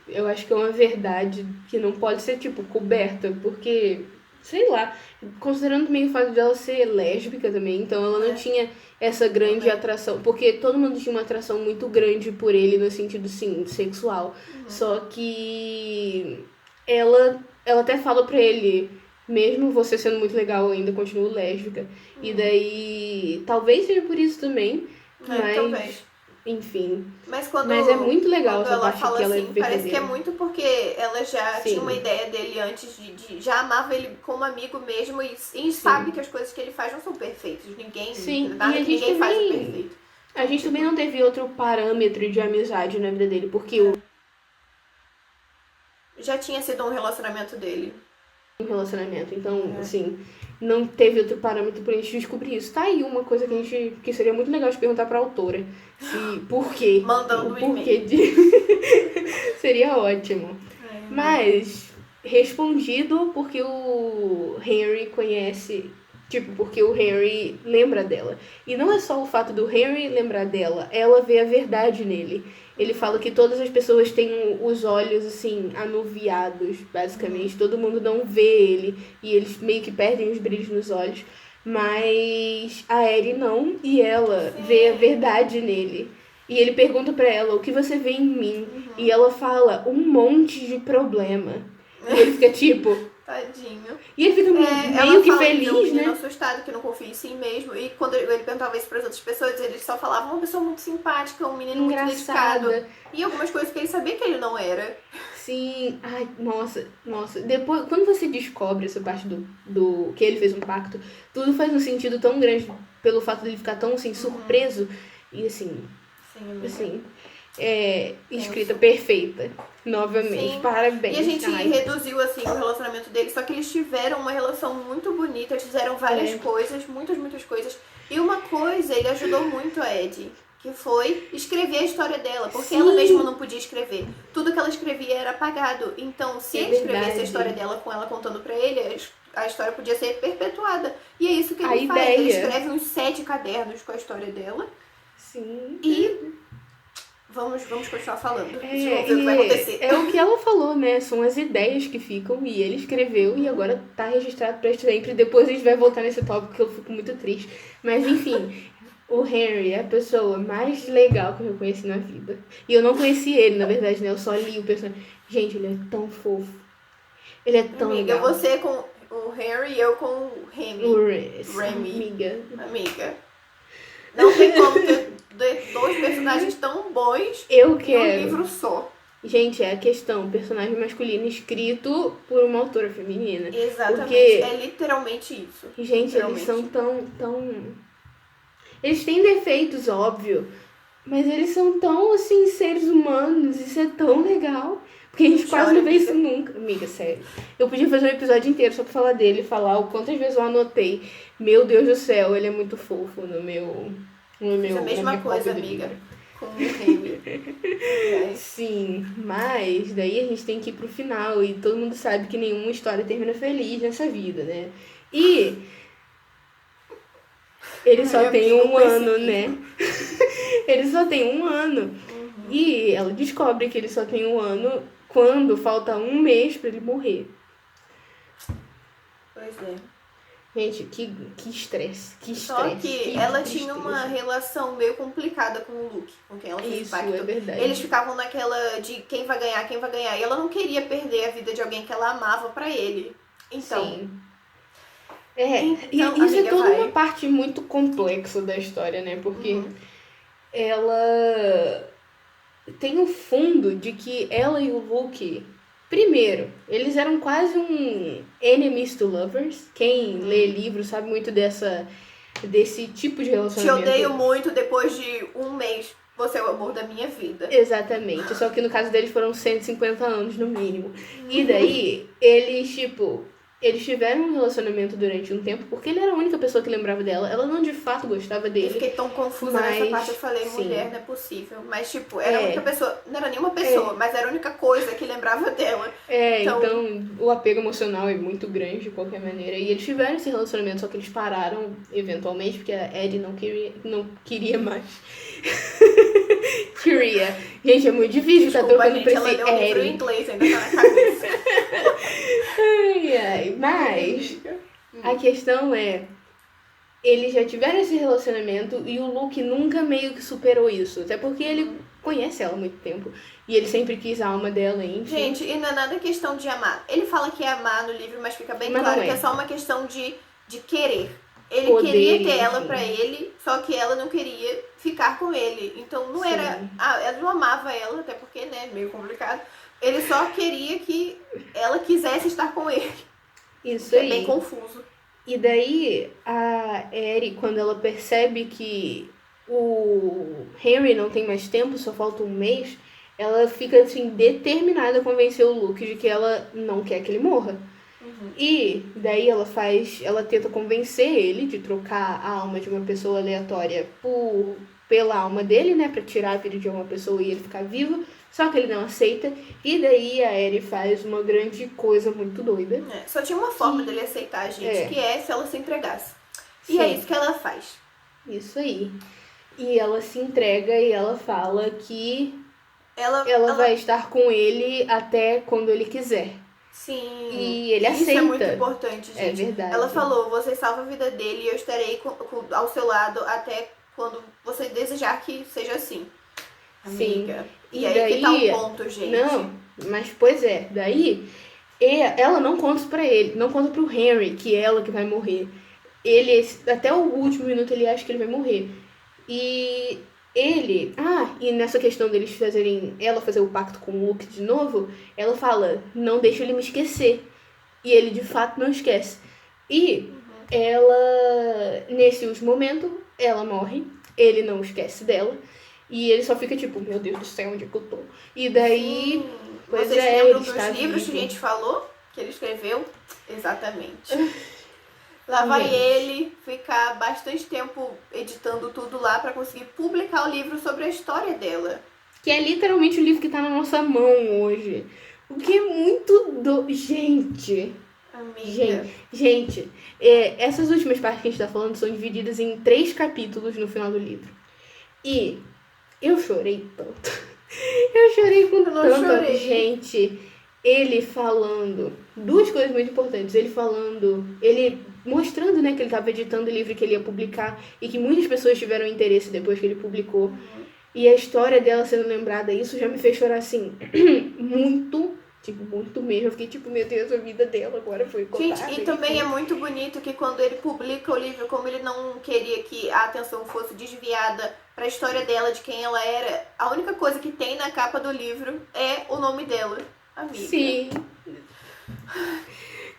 Eu acho que é uma verdade que não pode ser, tipo, coberta, porque, sei lá, considerando também o fato de ela ser lésbica também, então ela não tinha essa grande atração, porque todo mundo tinha uma atração muito grande por ele no sentido, sim, sexual. Só que ela até fala pra ele, mesmo você sendo muito legal, eu ainda continuo lésbica. E daí, talvez seja por isso também, mas... Talvez. Enfim. Mas é muito legal essa parte fala que ela é assim, verdadeira. parece que é muito porque ela já tinha uma ideia dele antes já amava ele como amigo mesmo e sabe que as coisas que ele faz não são perfeitas. Nada que ninguém faz é perfeito. A gente também não teve outro parâmetro de amizade na vida dele, porque já tinha sido um relacionamento dele. Então, assim, não teve outro parâmetro pra gente descobrir isso. Tá aí uma coisa que seria muito legal de perguntar pra autora. Por quê? Mandando o porquê seria ótimo. Mas, respondido porque o Henry conhece... Tipo, porque o Henry lembra dela. E não é só o fato do Henry lembrar dela, ela vê a verdade nele. Ele fala que todas as pessoas têm os olhos, assim, anuviados, basicamente. Todo mundo não vê ele e eles meio que perdem os brilhos nos olhos. Mas a Ellie não, e ela vê a verdade nele. E ele pergunta pra ela, o que você vê em mim? E ela fala, um monte de problema. E ele fica tipo... Tadinho. E ele fica meio que feliz, que é um menino assustado, que não confia em si mesmo. E quando ele perguntava isso para as outras pessoas, eles só falavam uma pessoa muito simpática, um menino muito dedicado. E algumas coisas que ele sabia que ele não era. Sim. Ai, nossa. Depois, quando você descobre essa parte do que ele fez um pacto, tudo faz um sentido tão grande pelo fato dele ficar tão, assim, surpreso. E, assim... escrita perfeita. Novamente, parabéns. E a gente reduziu assim o relacionamento deles, só que eles tiveram uma relação muito bonita, eles fizeram várias coisas, muitas coisas. E uma coisa, ele ajudou muito a Eddie, que foi escrever a história dela, porque ela mesma não podia escrever. Tudo que ela escrevia era apagado. Então, se ele escrevesse a história dela com ela contando pra ele, a história podia ser perpetuada. E é isso que ele faz. Ele escreve uns 7 cadernos com a história dela. Sim. E... Vamos continuar falando. Vamos ver o que vai acontecer. É o que ela falou, né? São as ideias que ficam. E ele escreveu e agora tá registrado pra sempre. Depois a gente vai voltar nesse tópico que eu fico muito triste. Mas enfim, o Henry é a pessoa mais legal que eu conheci na vida. E eu não conheci ele, na verdade, né? Eu só li o personagem. Gente, ele é tão fofo. Ele é tão legal. Você com o Henry e eu com o Remy. Remy. Amiga. Não tem como ter dois personagens tão bons Eu em um quero. livro só. Gente, é a questão, personagem masculino escrito por uma autora feminina. Exatamente, Porque, é literalmente isso. gente, eles literalmente. são tão... Eles têm defeitos, óbvio, mas eles são tão, assim, seres humanos, isso é tão legal. Porque a gente quase não vê isso nunca. Amiga, sério. Eu podia fazer um episódio inteiro só pra falar dele, falar o quantas vezes eu anotei. Meu Deus do céu, ele é muito fofo no meu... Fiz a mesma coisa, amiga, com o Henry. Sim, mas daí a gente tem que ir pro final e todo mundo sabe que nenhuma história termina feliz nessa vida, né? E ele só tem um ano, né? Ele só tem um ano. E ela descobre que ele só tem um ano quando falta um mês pra ele morrer. Pois é. Gente, que estresse, que Só estresse. que ela tinha uma relação meio complicada com o Luke, com quem ela fez Isso, pacto. é verdade. Eles ficavam naquela de quem vai ganhar. E ela não queria perder a vida de alguém que ela amava pra ele. Então, Sim. É, Então, e isso amiga, é toda vai. uma parte muito complexa da história, né? Porque ela tem o fundo de que ela e o Luke, primeiro, eles eram quase um enemies to lovers. Quem lê livro sabe muito desse tipo de te relacionamento. odeio muito depois de um mês. Você é o amor da minha vida. Exatamente, só que no caso deles foram 150 anos no mínimo. E daí, eles tiveram um relacionamento durante um tempo, porque ele era a única pessoa que lembrava dela. Ela não de fato gostava Eu dele. fiquei tão confusa Mas, nessa parte, eu falei, sim. mulher, não é possível. Mas, tipo, era a É. única pessoa, não era nenhuma pessoa, mas era a única coisa que lembrava dela. Então o apego emocional é muito grande de qualquer maneira. E eles tiveram esse relacionamento, só que eles pararam eventualmente, porque a Eddie não queria mais. Queria. Gente, é muito difícil estar Desculpa, trocando gente, pra ela esse leu o livro em Eddie. inglês, ainda tá na cabeça. Ai, mas a questão é, eles já tiveram esse relacionamento e o Luke nunca meio que superou isso. Até porque ele conhece ela há muito tempo. E ele sempre quis a alma dela, enfim. Gente, e não é nada questão de amar. Ele fala que é amar no livro, mas fica bem Mas claro não que é. é só uma questão de querer. Ele Poder, queria ter ela enfim. pra ele, só que ela não queria ficar com ele. Então não Sim. era. Ela não amava ela, até porque, né, meio complicado. Ele só queria que ela quisesse estar com ele. Isso É aí. bem confuso. E daí, a Eri, quando ela percebe que o Henry não tem mais tempo, só falta um mês, ela fica, assim, determinada a convencer o Luke de que ela não quer que ele morra. E daí ela tenta convencer ele de trocar a alma de uma pessoa aleatória pela alma dele, né, pra tirar a vida de uma pessoa e ele ficar vivo. Só que ele não aceita. E daí a Eri faz uma grande coisa muito doida. Só tinha uma forma dele aceitar a gente, que é se ela se entregasse. E Sim. é isso que ela faz. Isso aí. E ela se entrega e ela fala que Ela vai estar com ele até quando ele quiser. Sim. E ele Isso aceita. é muito importante, gente. É verdade. Ela falou, você salva a vida dele e eu estarei ao seu lado até quando você desejar que seja assim. Sim. Amiga. E aí daí, que tá o ponto, gente. Não, mas pois é. Daí, ela não conta pra ele, não conta pro Henry que é ela que vai morrer. Ele, até o último minuto, ele acha que ele vai morrer. E ele... e nessa questão deles ela fazer o pacto com o Luke de novo, ela fala, não deixa ele me esquecer. E ele, de fato, não esquece. E ela, nesse último momento, ela morre. Ele não esquece dela. E ele só fica tipo, meu Deus do céu, onde é que eu tô? E daí... Pois Vocês é, lembram ele dos está livros que a vivo. gente falou? Que ele escreveu? Exatamente. Lá vai Gente. ele ficar bastante tempo editando tudo lá pra conseguir publicar o livro sobre a história dela. Que é literalmente o livro que tá na nossa mão hoje. O que é muito Gente, Amiga. gente, essas últimas partes que a gente tá falando são divididas em 3 capítulos no final do livro. E eu chorei tanto. Eu chorei com Eu não tanta chorei. gente. Ele falando 2 coisas muito importantes. Ele mostrando, né, que ele tava editando o livro que ele ia publicar e que muitas pessoas tiveram interesse depois que ele publicou. E a história dela sendo lembrada, isso já me fez chorar, assim, muito, Tipo, muito mesmo. Eu fiquei tipo, meu Deus, a vida dela agora foi contada. Gente, e também é muito bonito que quando ele publica o livro, como ele não queria que a atenção fosse desviada pra história dela, de quem ela era, a única coisa que tem na capa do livro é o nome dela, amiga. Sim.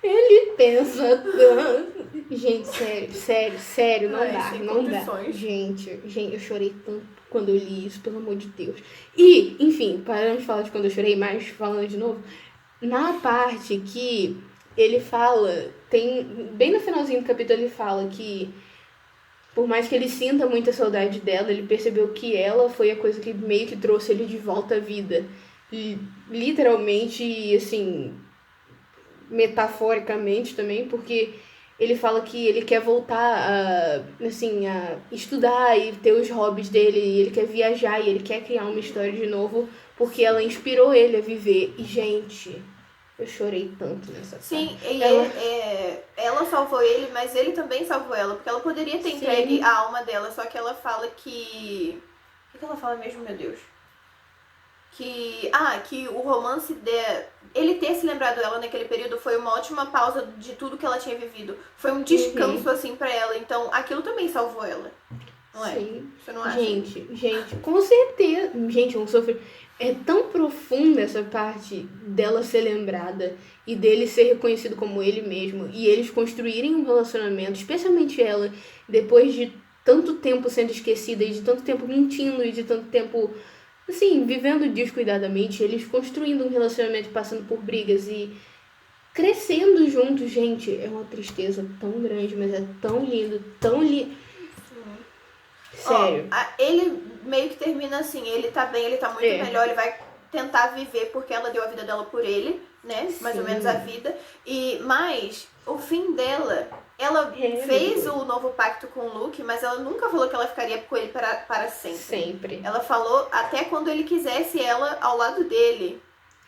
Ele pensa tanto. Gente, sério, não Ai, dá, sem não dá. condições. Gente, eu chorei tanto quando eu li isso, pelo amor de Deus. E, enfim, paramos de falar de quando eu chorei, mas falando de novo, na parte que ele fala, tem bem no finalzinho do capítulo ele fala que por mais que ele sinta muita saudade dela, ele percebeu que ela foi a coisa que meio que trouxe ele de volta à vida. E, literalmente, assim, metaforicamente também, porque ele fala que ele quer voltar a estudar e ter os hobbies dele, e ele quer viajar e ele quer criar uma história de novo, porque ela inspirou ele a viver. E, gente, eu chorei tanto nessa Sim, parte. e ela salvou ele, mas ele também salvou ela, porque ela poderia ter entregue a alma dela, só que ela fala que... O que ela fala mesmo, meu Deus? Que o romance ele ter se lembrado dela naquele período foi uma ótima pausa de tudo que ela tinha vivido. Foi um descanso, assim, pra ela. Então, aquilo também salvou ela. Não é? Sim. Você não acha? Gente, com certeza. Gente, um sofrimento. É tão profunda essa parte dela ser lembrada e dele ser reconhecido como ele mesmo. E eles construírem um relacionamento, especialmente ela, depois de tanto tempo sendo esquecida e de tanto tempo mentindo e de tanto tempo, assim, vivendo descuidadamente. Eles construindo um relacionamento, passando por brigas e crescendo juntos. Gente, é uma tristeza tão grande, mas é tão lindo, tão lindo. Sério. Ele meio que termina assim, ele tá bem, ele tá muito melhor, ele vai tentar viver porque ela deu a vida dela por ele, né? Mais ou menos a vida. Mas o fim dela, ela fez o novo pacto com o Luke, mas ela nunca falou que ela ficaria com ele para sempre. Sempre. Ela falou até quando ele quisesse ela ao lado dele.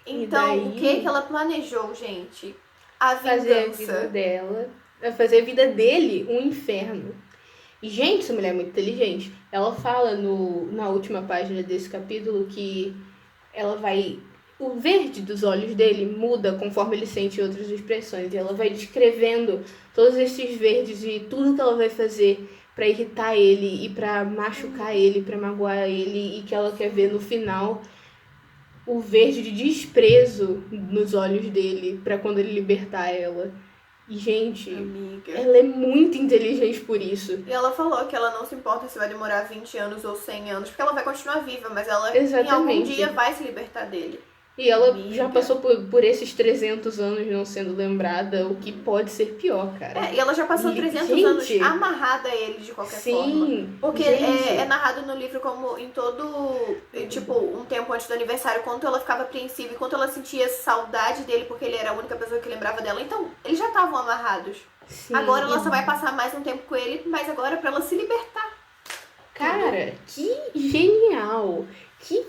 Então, o que ela planejou, gente? A vingança. Fazer a vida dela, fazer a vida dele um inferno. E, gente, essa mulher é muito inteligente. Ela fala na última página desse capítulo que ela vai... O verde dos olhos dele muda conforme ele sente outras expressões. E ela vai descrevendo todos esses verdes e tudo que ela vai fazer pra irritar ele e pra machucar ele, pra magoar ele. E que ela quer ver no final o verde de desprezo nos olhos dele pra quando ele libertar ela. E, gente, Amiga, ela é muito inteligente por isso. e ela falou que ela não se importa se vai demorar 20 anos ou 100 anos, porque ela vai continuar viva, mas ela em algum Exatamente. dia vai se libertar dele. E ela Amiga. já passou por esses 300 anos não sendo lembrada, o que pode ser pior, cara. E ela já passou 300 Gente. anos amarrada a ele de qualquer forma. Sim, Porque gente. é narrado no livro como em todo, tipo, um tempo antes do aniversário, quanto ela ficava apreensiva e quanto ela sentia saudade dele, porque ele era a única pessoa que lembrava dela. Então, eles já estavam amarrados. Sim. Agora ela só vai passar mais um tempo com ele, mas agora é pra ela se libertar. Cara, que genial! Que...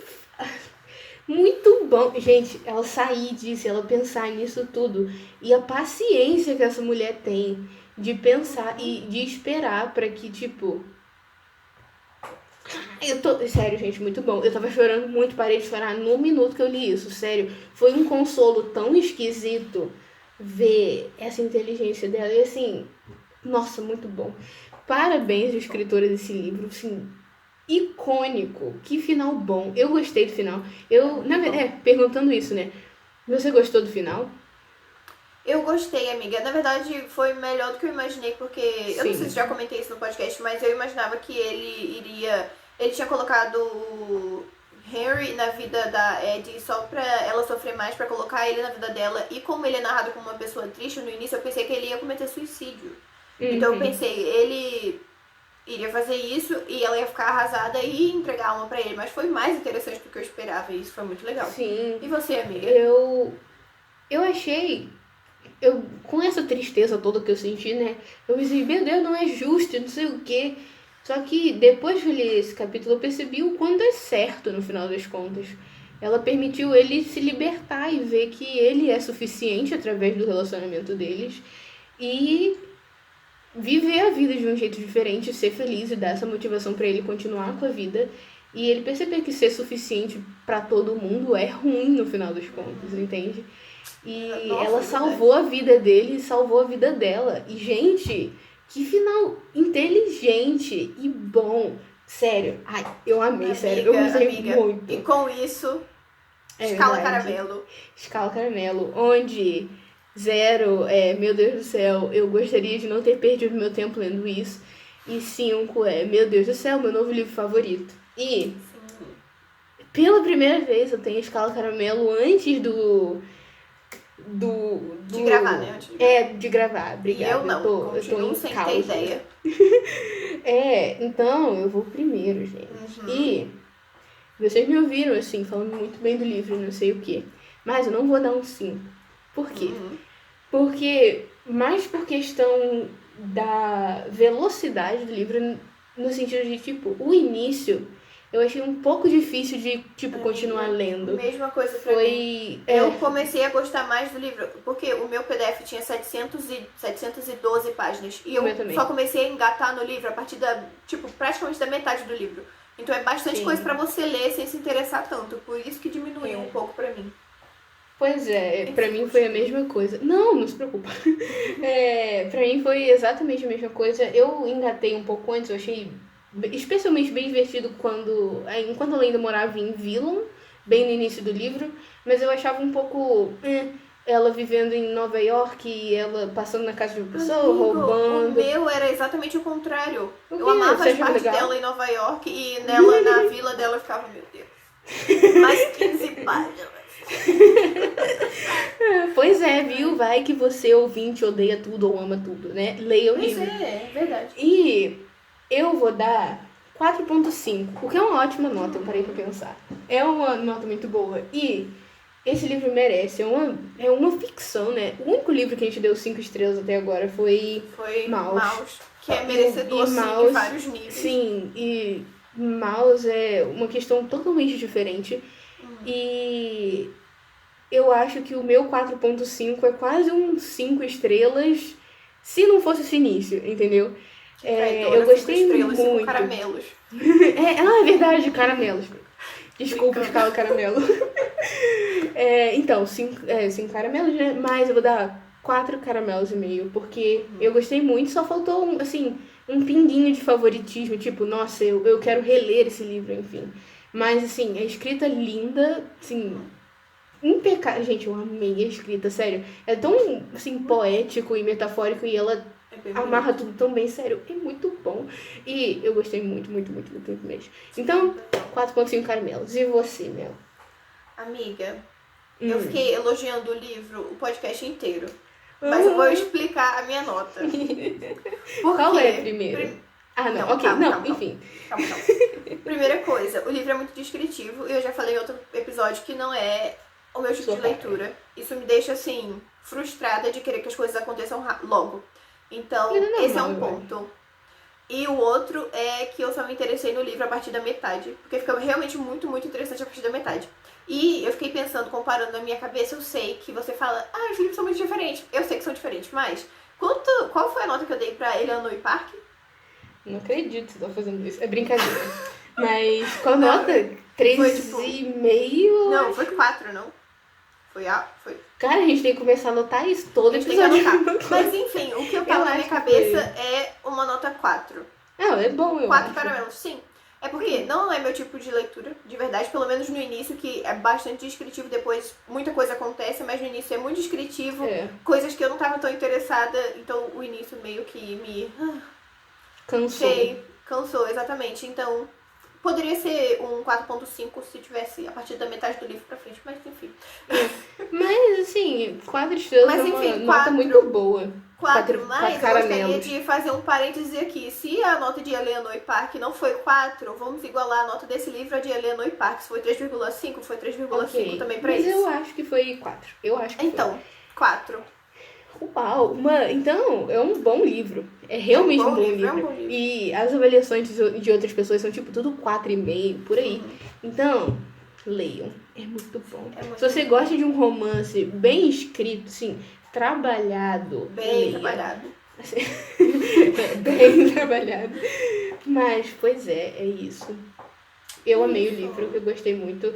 Muito bom. Gente, ela sair disso, ela pensar nisso tudo. E a paciência que essa mulher tem de pensar e de esperar pra que, tipo... Sério, gente, muito bom. Eu tava chorando muito, parei de chorar no minuto que eu li isso. Sério, foi um consolo tão esquisito ver essa inteligência dela. E assim, nossa, muito bom. Parabéns, escritora desse livro, assim... icônico, que final bom. Eu gostei do final. Perguntando isso, né? Você gostou do final? Eu gostei, amiga. Na verdade, foi melhor do que eu imaginei, porque eu não sei se já comentei isso no podcast, mas eu imaginava que ele tinha colocado o Henry na vida da Eddie só pra ela sofrer mais, pra colocar ele na vida dela. E como ele é narrado como uma pessoa triste, no início eu pensei que ele ia cometer suicídio. Então eu pensei, ele iria fazer isso e ela ia ficar arrasada e entregar a alma pra ele. Mas foi mais interessante do que eu esperava e isso foi muito legal. Sim. E você, amiga? Eu achei... com essa tristeza toda que eu senti, né? Eu pensei, meu Deus, não é justo, não sei o quê. Só que depois que eu li esse capítulo, eu percebi o quanto é certo no final das contas. Ela permitiu ele se libertar e ver que ele é suficiente através do relacionamento deles. E... viver a vida de um jeito diferente, ser feliz e dar essa motivação pra ele continuar com a vida. E ele perceber que ser suficiente pra todo mundo é ruim no final das contas, entende? E Nossa, ela é salvou a vida dele e salvou a vida dela. E, gente, que final inteligente e bom. Sério, ai, eu amei, sério. Eu gostei muito. E com isso, É escala verdade. caramelo. Escala Caramelo, onde 0 é, meu Deus do céu, eu gostaria de não ter perdido meu tempo lendo isso. E 5 é, meu Deus do céu, meu novo livro favorito. E, pela primeira vez, eu tenho Escala Caramelo antes De gravar, né? Antes de gravar. É, de gravar, obrigada. E eu não, eu tô continuo em sem caos, ter ideia. Então eu vou primeiro, gente. E vocês me ouviram, assim, falando muito bem do livro, não sei o quê. Mas eu não vou dar um 5. Por quê? Porque, mais por questão da velocidade do livro, no sentido de, tipo, o início, eu achei um pouco difícil de, tipo, continuar lendo. Mesma coisa pra mim. Eu comecei a gostar mais do livro, porque o meu PDF tinha 712 páginas. E eu só comecei a engatar no livro a partir da, tipo, praticamente da metade do livro. Então é bastante coisa pra você ler sem se interessar tanto. Por isso que diminuiu um pouco pra mim. Pois é, pra mim foi a mesma coisa. Não se preocupa. Pra mim foi exatamente a mesma coisa. Eu engatei um pouco antes, eu achei especialmente bem divertido enquanto eu ainda morava em Villan, bem no início do livro, mas eu achava um pouco ela vivendo em Nova York e ela passando na casa de uma pessoa, roubando. O meu era exatamente o contrário. O quê? Eu amava Você as achava partes legal? dela em Nova York e nela na vila dela eu ficava, meu Deus. Mais 15 páginas. Pois é, viu? Vai que você, ouvinte, odeia tudo ou ama tudo, né? Leia o livro. Pois é verdade. E eu vou dar 4.5, o que é uma ótima nota, eu parei pra pensar. É uma nota muito boa. E esse livro merece, é uma ficção, né? O único livro que a gente deu 5 estrelas até agora foi Maus. Que é merecedor, sim, em vários níveis. Sim, e Maus é uma questão totalmente diferente. E eu acho que o meu 4.5 é quase um 5 estrelas, se não fosse esse início, entendeu? Eu gostei muito. 5 caramelos. É verdade, caramelos. Desculpa ficar o caramelo. Então, 5 caramelos, né? Mas eu vou dar 4 caramelos e meio, porque eu gostei muito, só faltou, assim, um pinguinho de favoritismo, tipo, nossa, eu quero reler esse livro, enfim. Mas, assim, a escrita linda, assim, impecável. Gente, eu amei a escrita, sério. É tão, assim, poético e metafórico e ela amarra tudo tão bem, sério. É muito bom. E eu gostei muito, muito, muito, muito, muito mesmo. Então, 4.5 caramelos. E você, Mel? Amiga, eu fiquei elogiando o livro o podcast inteiro. Mas eu vou explicar a minha nota. Qual é primeiro? Não, ok. Calma, enfim. Calma. Primeira coisa, o livro é muito descritivo. E eu já falei em outro episódio que não é o meu tipo de leitura. Isso me deixa, assim, frustrada de querer que as coisas aconteçam logo. Então, esse é um ponto. E o outro é que eu só me interessei no livro a partir da metade. Porque fica realmente muito, muito interessante a partir da metade. E eu fiquei pensando, comparando na minha cabeça, eu sei que você fala, os livros são muito diferentes. Eu sei que são diferentes, mas qual foi a nota que eu dei pra Eleanor Park? Não acredito que você tá fazendo isso. É brincadeira. Mas qual nota? 3,5? Não, foi 4, não? Foi. Cara, a gente tem que começar a anotar isso todo episódio. Mas enfim, o que eu tava na minha cabeça é uma nota 4. É bom, eu 4 caramelos, sim. É porque não é meu tipo de leitura, de verdade, pelo menos no início, que é bastante descritivo, depois muita coisa acontece, mas no início é muito descritivo, coisas que eu não tava tão interessada, então o início meio que me... Cansou, exatamente. Então, poderia ser um 4.5 se tivesse a partir da metade do livro pra frente, mas enfim. Mas, assim, 4 estrelas é uma nota muito boa. 4, mas eu gostaria de fazer um parêntese aqui. Se a nota de Eleanor Park não foi 4, vamos igualar a nota desse livro a de Eleanor Park. Se foi 3,5, foi 3,5 também pra isso. Mas eu acho que foi 4. Então, 4. Uau, então é um bom livro. É realmente um bom livro. E as avaliações de outras pessoas são tipo tudo 4,5, por aí. Então, leiam. É muito bom. Se você gosta de um romance bem escrito, assim, trabalhado. Bem trabalhado. Bem trabalhado. Mas, pois é isso. Eu amei o livro, eu gostei muito.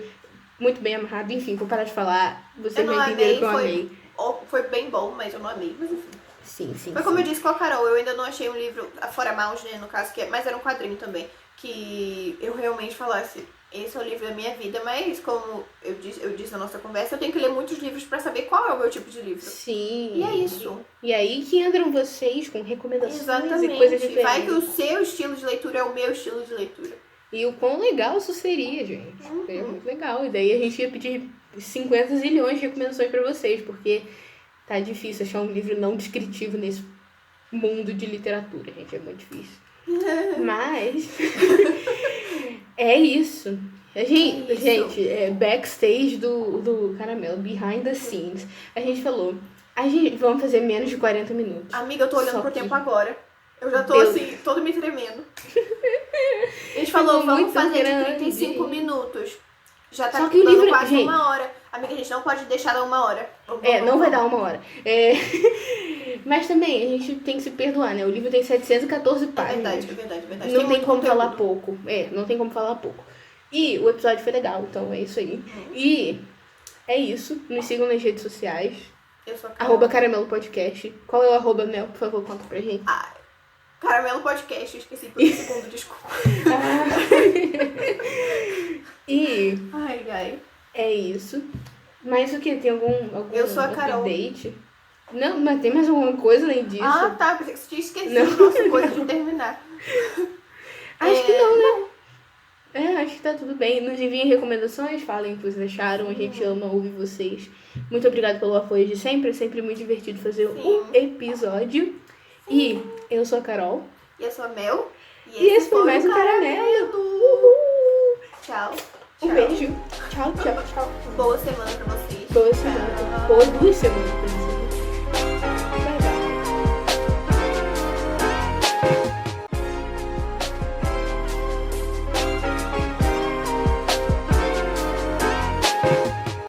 Muito bem amarrado. Enfim, vou parar de falar. Vocês Eu não vão entender amei, que eu amei. Foi bem bom, mas eu não amei. Mas enfim. Sim. Foi como eu disse com a Carol, eu ainda não achei um livro, fora Mouse, né, no caso, mas era um quadrinho também, que eu realmente falasse, esse é o livro da minha vida, mas como eu disse na nossa conversa, eu tenho que ler muitos livros pra saber qual é o meu tipo de livro. Sim. E é isso. E aí que entram vocês com recomendações Exatamente. e coisas diferentes. Vai que o seu estilo de leitura é o meu estilo de leitura. E o quão legal isso seria, gente. Seria muito legal. E daí a gente ia pedir 50 zilhões de recomendações pra vocês, porque tá difícil achar um livro não descritivo nesse mundo de literatura, gente. É muito difícil. Mas é isso. Gente, backstage do Caramelo, behind the scenes. A gente falou, vamos fazer menos de 40 minutos. Amiga, eu tô olhando pro tempo agora. Eu já tô assim, todo me tremendo. A gente falou, vamos fazer de 35 minutos. Já tá dando quase gente, 1 hora. Amiga, a gente não pode deixar dar 1 hora. Não vai dar 1 hora. Mas também, a gente tem que se perdoar, né? O livro tem 714 páginas. É verdade. Não tem como falar pouco. Não tem como falar pouco. E o episódio foi legal, então é isso aí. E é isso. Nos sigam nas redes sociais. Eu sou a @Caramelo Podcast. Qual é o @Mel? Por favor, conta pra gente. Caramelo Podcast, eu esqueci por um segundo, desculpa. E ai. É isso. Mas o que? Tem algum eu sou a Carol. Update? Não, mas tem mais alguma coisa além disso? Tá. Pensei que você tinha esquecido a nossa coisa de terminar. Acho que não, né? Acho que tá tudo bem. Nos enviem recomendações, falem o que vocês acharam. A gente ama ouvir vocês. Muito obrigada pelo apoio de sempre. É sempre muito divertido fazer um episódio. E eu sou a Carol. E eu sou a Mel. E esse foi mais um Caramelo. Tchau. Um beijo. Tchau. Boa semana pra vocês. Boa semana. Boa 2 semanas pra vocês.